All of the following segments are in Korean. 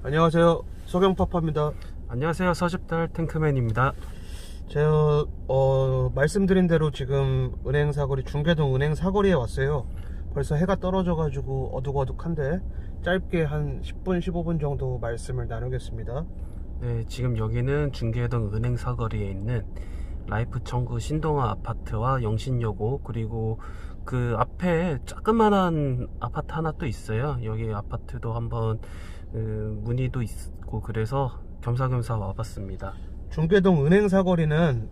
안녕하세요. 소경파파입니다. 안녕하세요. 서집달 탱크맨입니다. 제가 말씀드린 대로 지금 은행 사거리, 중계동 은행 사거리에 왔어요. 벌써 해가 떨어져가지고 어둑어둑한데 짧게 한 10분 15분 정도 말씀을 나누겠습니다. 네, 지금 여기는 중계동 은행 사거리에 있는 라이프 청구 신동아 아파트와 영신여고, 그리고 그 앞에 조그만한 아파트 하나 또 있어요. 여기 아파트도 한번 문의도 있고 그래서 겸사겸사 와봤습니다. 중계동 은행 사거리는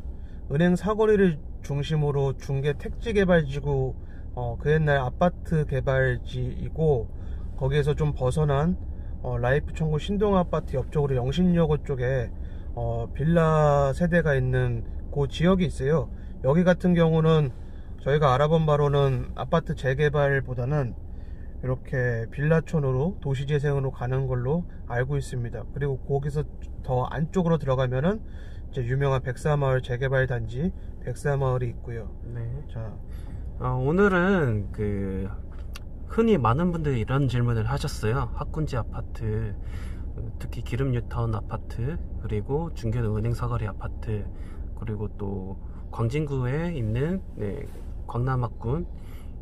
은행 사거리를 중심으로 중계 택지개발지구, 그 옛날 아파트 개발지이고, 거기에서 좀 벗어난 라이프 청구 신동 아파트 옆쪽으로 영신여고 쪽에 빌라 세대가 있는 그 지역이 있어요. 여기 같은 경우는 저희가 알아본 바로는 아파트 재개발보다는 이렇게 빌라촌으로 도시재생으로 가는 걸로 알고 있습니다. 그리고 거기서 더 안쪽으로 들어가면은 이제 유명한 백사마을 재개발 단지 백사마을이 있고요. 네. 자, 오늘은 흔히 많은 분들이 이런 질문을 하셨어요. 학군지 아파트, 특히 기름 뉴타운 아파트, 그리고 중계동 은행 사거리 아파트, 그리고 또 광진구에 있는 광남학군,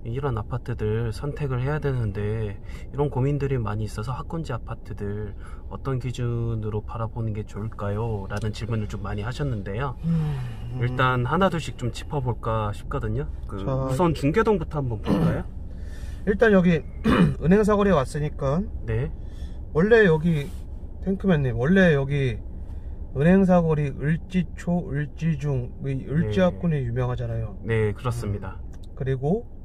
이런 아파트들 선택을 해야 되는데 이런 고민들이 많이 있어서 학군지 아파트들 어떤 기준으로 바라보는 게 좋을까요? 라는 질문을 좀 많이 하셨는데요. 일단 하나둘씩 좀 짚어볼까 싶거든요. 우선 중계동부터 한번 볼까요? 일단 여기 은행 사거리에 왔으니까, 네. 원래 여기 탱크맨님, 원래 여기 은행 사거리 을지초, 을지중, 을지학군이 유명하잖아요. 네, 그렇습니다. 그리고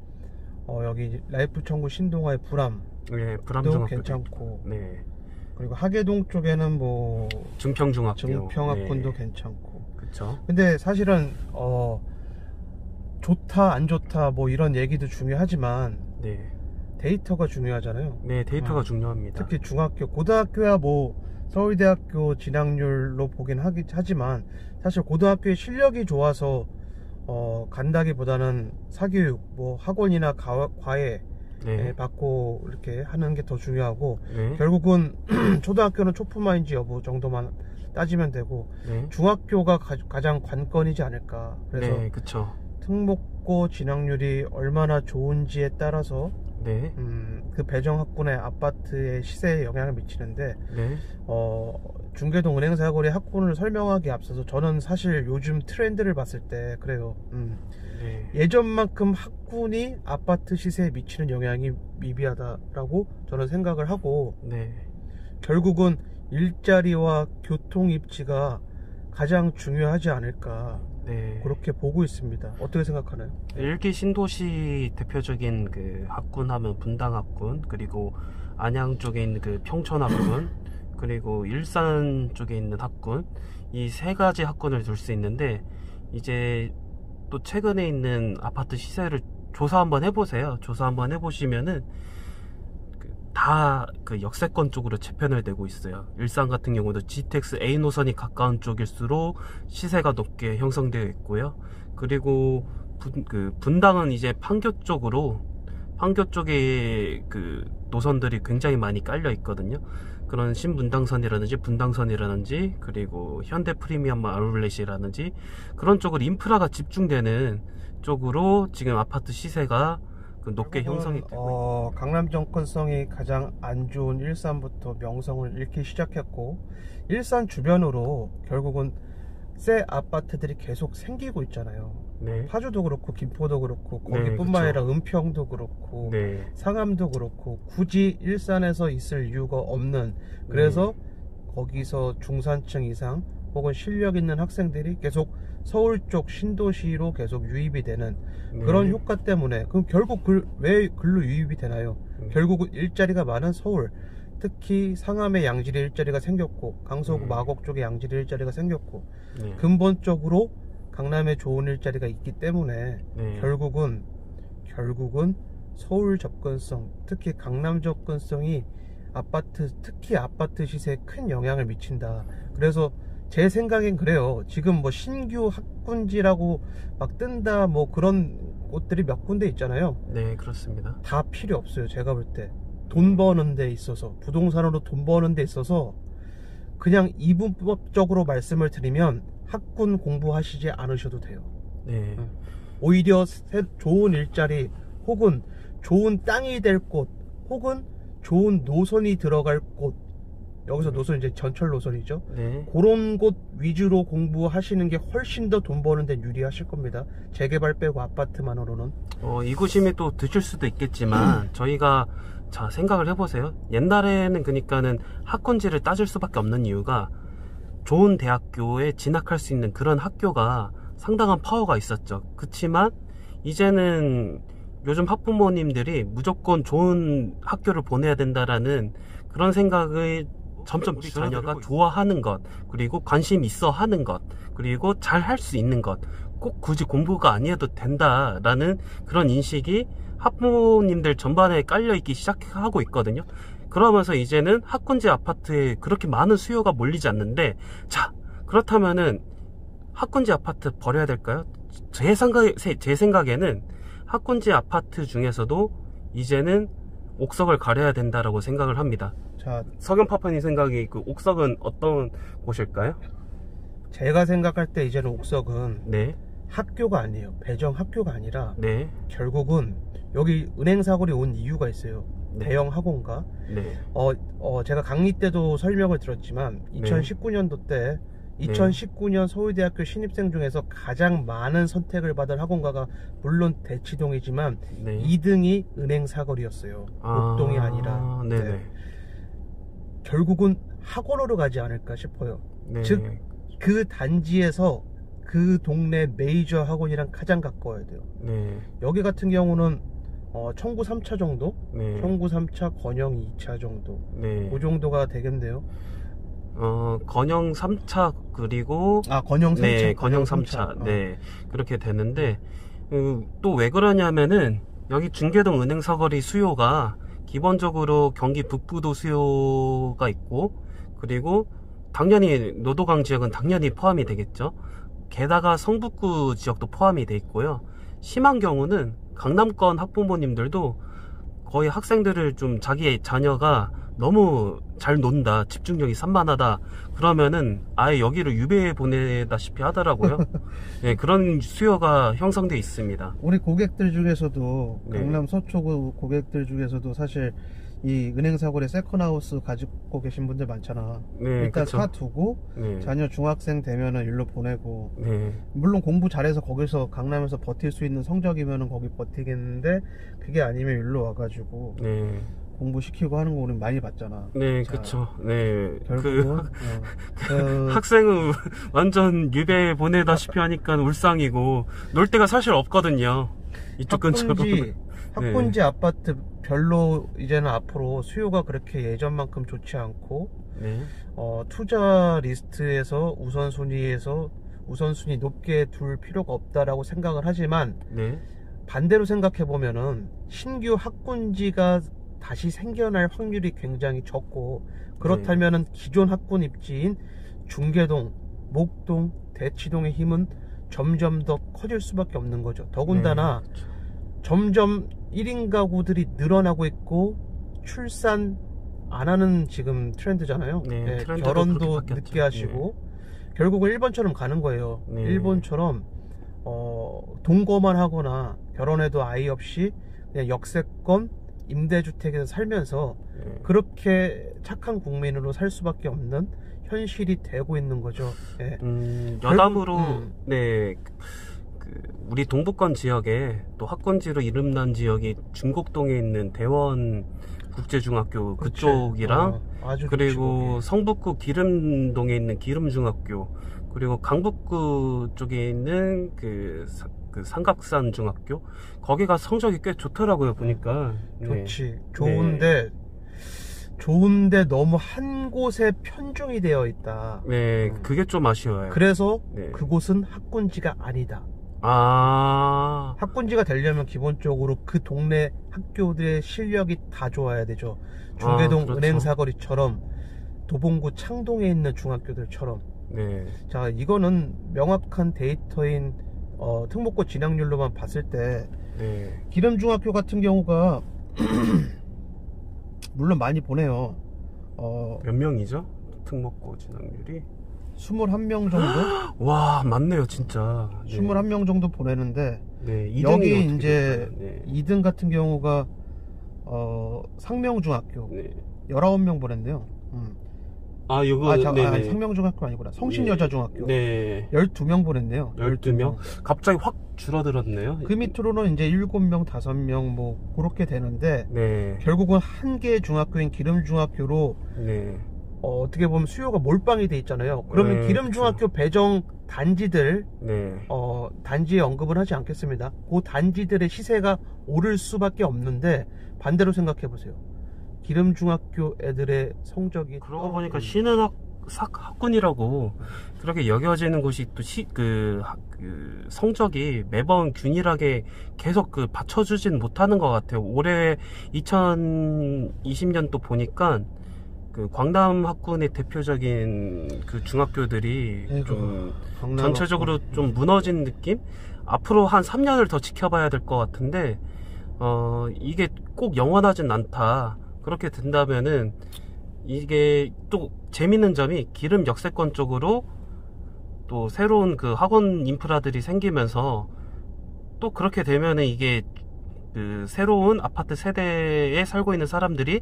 여기 라이프 청구 신동아의 불암, 네, 불암중학교 괜찮고, 네. 그리고 하계동 쪽에는 뭐 증평중학교, 증평학군도 네. 괜찮고. 그쵸. 근데 사실은 좋다 안 좋다 뭐 이런 얘기도 중요하지만, 네. 데이터가 중요하잖아요. 네, 데이터가 중요합니다. 특히 중학교, 고등학교야 뭐 서울대학교 진학률로 보긴 하지만, 사실 고등학교의 실력이 좋아서 간다기보다는 사교육, 뭐 학원이나 과외 네. 받고 이렇게 하는 게 더 중요하고, 네. 결국은 초등학교는 초품화인지 여부 정도만 따지면 되고, 네. 중학교가 가장 관건이지 않을까. 그래서 네, 그쵸. 특목고 진학률이 얼마나 좋은지에 따라서 네. 그 배정학군의 아파트의 시세에 영향을 미치는데, 네. 중계동 은행 사거리 학군을 설명하기에 앞서서 저는 사실 요즘 트렌드를 봤을 때 그래요. 네. 예전만큼 학군이 아파트 시세에 미치는 영향이 미비하다라고 저는 생각을 하고, 네. 결국은 일자리와 교통 입지가 가장 중요하지 않을까, 네. 그렇게 보고 있습니다. 어떻게 생각하나요? 일기 신도시 대표적인 학군 하면 분당 학군, 그리고 안양 쪽에 있는 평촌 학군, 그리고 일산 쪽에 있는 학군, 이 세 가지 학군을 둘 수 있는데, 이제 또 최근에 있는 아파트 시세를 조사 한번 해보세요. 조사 한번 해보시면은 다 역세권 쪽으로 재편을 되고 있어요. 일산 같은 경우도 GTX A 노선이 가까운 쪽일수록 시세가 높게 형성되어 있고요. 그리고 분당은 이제 판교 쪽에 노선들이 굉장히 많이 깔려 있거든요. 그런 신분당선이라든지 분당선이라든지, 그리고 현대 프리미엄 아울렛이라든지 그런 쪽으로 인프라가 집중되는 쪽으로 지금 아파트 시세가 높게 형성이 되고 있습니다. 강남 접근성이 가장 안 좋은 일산부터 명성을 잃기 시작했고, 일산 주변으로 결국은 새 아파트들이 계속 생기고 있잖아요. 네. 파주도 그렇고 김포도 그렇고, 네, 거기뿐만 아니라 은평도 그렇고, 네. 상암도 그렇고, 굳이 일산에서 있을 이유가 없는, 그래서 거기서 중산층 이상 혹은 실력 있는 학생들이 계속 서울 쪽 신도시로 계속 유입이 되는 그런 효과 때문에, 그럼 결국 왜 글로 유입이 되나요? 결국은 일자리가 많은 서울, 특히 상암에 양질의 일자리가 생겼고, 강서구 마곡 쪽에 양질의 일자리가 생겼고, 근본적으로 강남에 좋은 일자리가 있기 때문에 결국은 서울 접근성, 특히 강남 접근성이 특히 아파트 시세에 큰 영향을 미친다. 그래서 제 생각엔 그래요. 지금 뭐 신규 학군지라고 막 뜬다 뭐 그런 곳들이 몇 군데 있잖아요. 네, 그렇습니다. 다 필요 없어요. 제가 볼 때 돈 버는 데 있어서, 부동산으로 돈 버는 데 있어서 그냥 이분법적으로 말씀을 드리면 학군 공부하시지 않으셔도 돼요. 네. 오히려 좋은 일자리 혹은 좋은 땅이 될 곳 혹은 좋은 노선이 들어갈 곳, 여기서 노선 이제 전철 노선이죠. 네. 그런 곳 위주로 공부하시는 게 훨씬 더 돈 버는 데 유리하실 겁니다. 재개발 빼고 아파트만으로는. 이구심이 또 드실 수도 있겠지만 저희가 자 생각을 해보세요. 옛날에는 그러니까는 학군지를 따질 수밖에 없는 이유가 좋은 대학교에 진학할 수 있는 그런 학교가 상당한 파워가 있었죠. 그치만 이제는 요즘 학부모님들이 무조건 좋은 학교를 보내야 된다라는 그런 생각을 점점 우리 자녀가 좋아하는 것, 그리고 관심 있어 하는 것, 그리고 잘 할 수 있는 것, 꼭 굳이 공부가 아니어도 된다라는 그런 인식이 학부모님들 전반에 깔려있기 시작하고 있거든요. 그러면서 이제는 학군지 아파트에 그렇게 많은 수요가 몰리지 않는데, 자, 그렇다면은 학군지 아파트 버려야 될까요? 제 생각에는 학군지 아파트 중에서도 이제는 옥석을 가려야 된다라고 생각을 합니다. 자, 석연파파님 생각이 그 옥석은 어떤 곳일까요? 제가 생각할 때 이제는 옥석은 네. 학교가 아니에요. 배정 학교가 아니라 네. 결국은 여기 은행사거리 온 이유가 있어요. 네. 대형 학원가. 네. 제가 강의 때도 설명을 드렸지만 2019년도 때 2019년 서울대학교 신입생 중에서 가장 많은 선택을 받은 학원가가 물론 대치동이지만 2등이 은행사거리였어요. 목동이 아니라. 네네. 네. 결국은 학원으로 가지 않을까 싶어요. 네. 즉 그 단지에서 그 동네 메이저 학원이랑 가장 가까워야 돼요. 네. 여기 같은 경우는 청구 3차 정도, 네. 청구 3차, 건영 2차 정도, 네. 그 정도가 되겠네요. 건영 3차 그리고 건영 3차, 네, 건영 3차. 네, 그렇게 되는데 또 왜 그러냐면은 여기 중계동 은행사거리 수요가 기본적으로 경기 북부도 수요가 있고, 그리고 당연히 노도강 지역은 당연히 포함이 되겠죠. 게다가 성북구 지역도 포함이 돼 있고요. 심한 경우는 강남권 학부모님들도 거의 학생들을 좀 자기의 자녀가 너무 잘 논다, 집중력이 산만하다 그러면은 아예 여기를 유배해 보내다시피 하더라고요. 네, 그런 수요가 형성돼 있습니다. 우리 고객들 중에서도 네. 강남 서초구 고객들 중에서도 사실 이 은행사거리 세컨하우스 가지고 계신 분들 많잖아. 네, 일단 그쵸. 사 두고 네. 자녀 중학생 되면은 일로 보내고, 네. 물론 공부 잘해서 거기서 강남에서 버틸 수 있는 성적이면은 거기 버티겠는데, 그게 아니면 일로 와가지고 네. 공부시키고 하는 거 우리 많이 봤잖아. 네, 자, 그쵸. 네. 결국은 학생은 완전 유배 보내다시피 하니까 울상이고 놀 데가 사실 없거든요. 이쪽 근처로. 학군지 아파트 별로 이제는 앞으로 수요가 그렇게 예전만큼 좋지 않고, 네. 투자 리스트에서 우선순위 높게 둘 필요가 없다라고 생각을 하지만, 네. 반대로 생각해 보면은 신규 학군지가 다시 생겨날 확률이 굉장히 적고, 그렇다면은 기존 학군 입지인 중계동, 목동, 대치동의 힘은 점점 더 커질 수밖에 없는 거죠. 더군다나 점점 1인 가구들이 늘어나고 있고 출산 안 하는 지금 트렌드잖아요. 네, 결혼도 늦게 하시고 결국은 일본처럼 가는 거예요. 네. 일본처럼 동거만 하거나 결혼해도 아이 없이 그냥 역세권 임대주택에서 살면서 그렇게 착한 국민으로 살 수밖에 없는 현실이 되고 있는 거죠. 네. 여담으로 네, 우리 동부권 지역에 또 학군지로 이름난 지역이 중곡동에 있는 대원 국제중학교 그쪽이랑 그리고 성북구 기름동에 있는 기름중학교, 그리고 강북구 쪽에 있는 그 삼각산 중학교, 거기가 성적이 꽤 좋더라고요 보니까. 좋지. 좋은데 너무 한 곳에 편중이 되어 있다. 네, 그게 좀 아쉬워요. 그래서 그곳은 학군지가 아니다. 학군지가 되려면 기본적으로 그 동네 학교들의 실력이 다 좋아야 되죠. 중계동 그렇죠. 은행사거리처럼, 도봉구 창동에 있는 중학교들처럼. 네. 자, 이거는 명확한 데이터인 특목고 진학률로만 봤을 때 기름중학교 같은 경우가 물론 많이 보내요. 몇 명이죠? 특목고 진학률이 21명 정도? 와, 많네요 진짜. 21명 정도 보내는데 네, 2등이 여기 이제 네. 2등 같은 경우가 상명중학교 네. 19명 보냈네요. 이거 네네. 상명중학교 아니구나. 성신여자중학교 네. 12명 보냈네요. 12명? 갑자기 확 줄어들었네요. 그 밑으로는 이제 7명, 5명 뭐 그렇게 되는데 네. 결국은 한 개의 중학교인 기름중학교로 네. 어떻게 보면 수요가 몰빵이 돼 있잖아요. 그러면 네, 기름중학교 배정 단지들 네. 단지에 언급을 하지 않겠습니다. 그 단지들의 시세가 오를 수밖에 없는데 반대로 생각해 보세요. 기름중학교 애들의 성적이 그러고 보니까 신은 학군이라고 그렇게 여겨지는 곳이 또 성적이 매번 균일하게 계속 받쳐주진 못하는 것 같아요. 올해 2020년도 보니까 광남 학군의 대표적인 중학교들이 좀 전체적으로 좀 무너진 느낌? 앞으로 한 3년을 더 지켜봐야 될 것 같은데 이게 꼭 영원하진 않다. 그렇게 된다면은 이게 또 재밌는 점이 기름 역세권 쪽으로 또 새로운 학원 인프라들이 생기면서 또 그렇게 되면은 이게 새로운 아파트 세대에 살고 있는 사람들이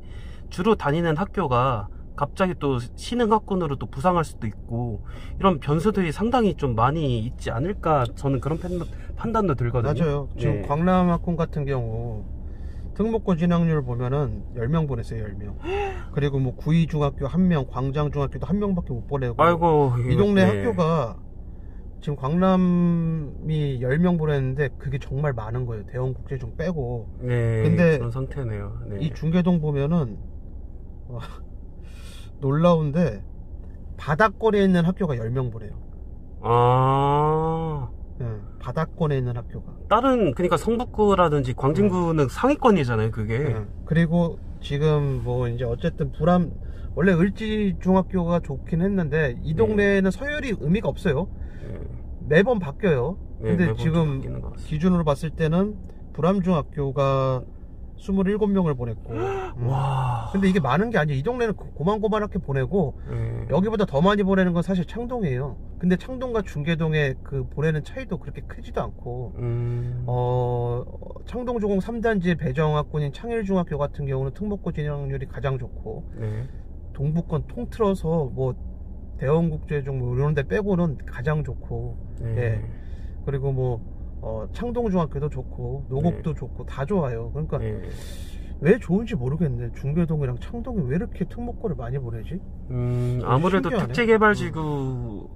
주로 다니는 학교가 갑자기 또 신흥학군으로 또 부상할 수도 있고 이런 변수들이 상당히 좀 많이 있지 않을까 저는 그런 판단도 들거든요. 맞아요. 지금 네. 광남학군 같은 경우 특목고 진학률 보면은 10명 보냈어요. 10명. 그리고 뭐 구이중학교 1명, 광장중학교도 1명밖에 못 보내고. 아이고, 이 동네 네. 학교가 지금 광남이 10명 보냈는데 그게 정말 많은 거예요. 대원국제중 빼고. 네, 근데 그런 상태네요. 네. 이 중계동 보면은 놀라운데 바닥권에 있는 학교가 10명 보내요. 네, 바닥권에 있는 학교가. 그러니까 성북구라든지 광진구는 상위권이잖아요, 그게. 네. 그리고 지금 뭐 이제 어쨌든 원래 을지중학교가 좋긴 했는데 이 동네에는 서열이 의미가 없어요. 매번 바뀌어요. 근데 매번 지금 기준으로 봤을 때는 불암중학교가 27명을 보냈고. 와. 근데 이게 많은 게 아니에요. 이 동네는 고만고만하게 보내고 여기보다 더 많이 보내는 건 사실 창동이에요. 근데 창동과 중계동의 보내는 차이도 그렇게 크지도 않고 창동조공 3단지 배정학군인 창일중학교 같은 경우는 특목고 진학률이 가장 좋고 동북권 통틀어서 뭐 대원국제중 뭐 이런 데 빼고는 가장 좋고 예. 그리고 뭐 창동중학교도 좋고 노곡도 좋고 다 좋아요. 그러니까 왜 좋은지 모르겠네. 중계동이랑 창동이 왜 이렇게 특목고를 많이 보내지? 아무래도 신기하네. 택지개발지구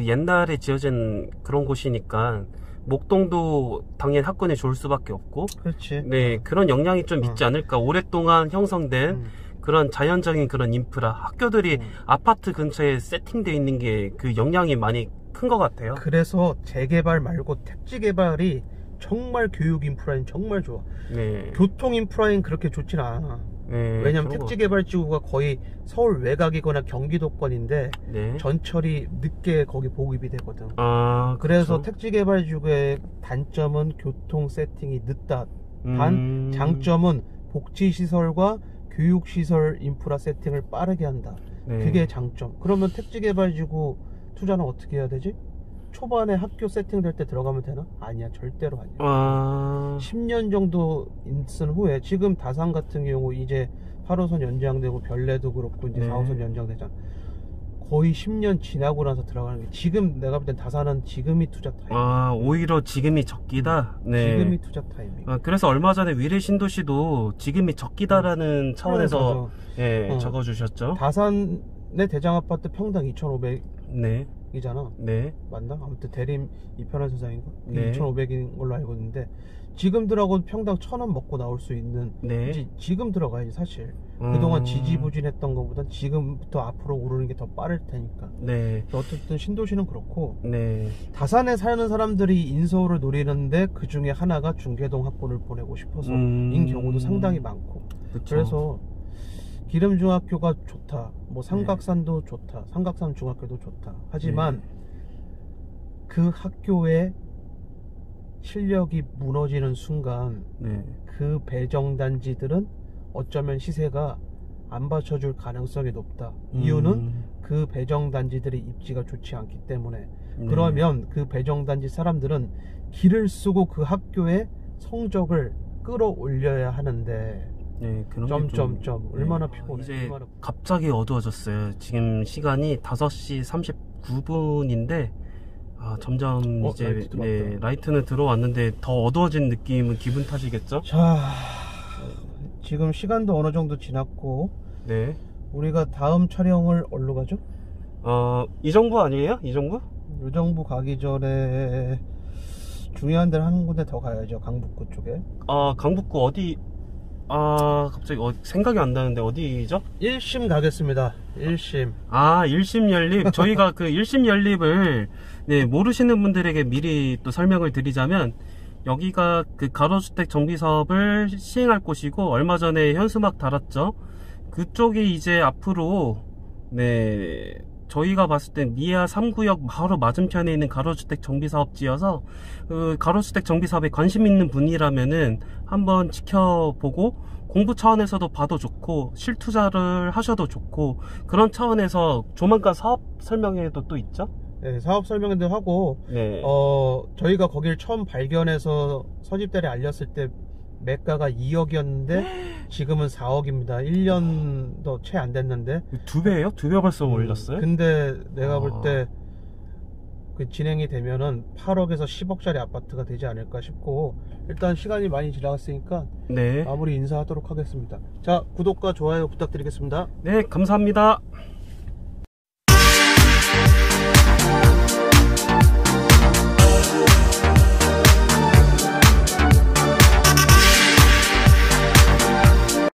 옛날에 지어진 그런 곳이니까 목동도 당연히 학군이 좋을 수밖에 없고. 그렇지. 네, 그런 영향이 좀 있지 않을까. 오랫동안 형성된 그런 자연적인 그런 인프라, 학교들이 아파트 근처에 세팅되어 있는 게 영향이 많이 큰 것 같아요. 그래서 재개발 말고 택지개발이 정말 교육 인프라인 정말 좋아. 네. 교통 인프라인 그렇게 좋진 않아. 왜냐면 택지개발지구가 거의 서울 외곽이거나 경기도권인데 전철이 늦게 거기 보급이 되거든. 그래서 택지개발지구의 단점은 교통 세팅이 늦다. 단 장점은 복지시설과 교육시설 인프라 세팅을 빠르게 한다. 그게 장점. 그러면 택지개발지구 투자는 어떻게 해야 되지? 초반에 학교 세팅될 때 들어가면 되나? 아니야, 절대로 아니야. 10년 정도 있은 후에 지금 다산 같은 경우 이제 8호선 연장되고 별내도 그렇고 이제 4호선 연장되잖아. 거의 10년 지나고 나서 들어가는 게 지금 내가 볼 땐 다산은 지금이 투자 타임. 오히려 지금이 적기다. 지금이 투자 타임이. 그래서 얼마 전에 위례 신도시도 지금이 적기다라는 차원에서 적어주셨죠. 다산의 대장 아파트 평당 2,500. 네. 이잖아. 네. 맞나? 아무튼 대림 이편한 세상인가? 2,500인 걸로 알고 있는데 지금 들어가고 평당 1,000원 먹고 나올 수 있는 지금 들어가야지 사실. 그동안 지지부진했던 것보다 지금부터 앞으로 오르는 게 더 빠를 테니까. 어쨌든 신도시는 그렇고 다산에 사는 사람들이 인서울을 노리는데 그 중에 하나가 중계동 학군을 보내고 싶어서인 경우도 상당히 많고. 그래서 기름중학교가 좋다, 뭐 삼각산도 좋다, 삼각산 중학교도 좋다. 하지만 그 학교의 실력이 무너지는 순간 그 배정단지들은 어쩌면 시세가 안 받쳐줄 가능성이 높다. 이유는 그 배정단지들의 입지가 좋지 않기 때문에. 그러면 그 배정단지 사람들은 기를 쓰고 그 학교의 성적을 끌어올려야 하는데 네, 그런 점점점 얼마나 피곤해. 이제 얼마나... 갑자기 어두워졌어요. 지금 시간이 5시 39분인데 점점 이제 라이트는 들어왔는데 더 어두워진 느낌은 기분 탓이겠죠? 자, 지금 시간도 어느 정도 지났고, 네. 우리가 다음 촬영을 어디로 가죠? 이정부 아니에요? 이정부? 의정부 가기 전에 중요한 데를 한 군데 더 가야죠. 강북구 쪽에. 강북구 어디? 갑자기 생각이 안 나는데 어디죠? 1심 가겠습니다. 1심. 1심 연립. 저희가 그 1심 연립을 모르시는 분들에게 미리 또 설명을 드리자면, 여기가 그 가로주택 정비 사업을 시행할 곳이고, 얼마 전에 현수막 달았죠. 그쪽이 이제 앞으로 저희가 봤을 때 미아 3구역 바로 맞은편에 있는 가로주택 정비사업지여서, 그 가로주택 정비사업에 관심 있는 분이라면은 한번 지켜보고 공부 차원에서도 봐도 좋고 실투자를 하셔도 좋고, 그런 차원에서 조만간 사업 설명회도 또 있죠? 네, 사업 설명회도 하고, 저희가 거길 처음 발견해서 서집대리 알렸을 때 매가가 2억이었는데 지금은 4억입니다. 1년도 채 안 됐는데. 2배예요? 2배 벌써 올렸어요? 근데 내가 볼 때 그 진행이 되면은 8억에서 10억짜리 아파트가 되지 않을까 싶고, 일단 시간이 많이 지나갔으니까 마무리 인사하도록 하겠습니다. 자, 구독과 좋아요 부탁드리겠습니다. 네, 감사합니다.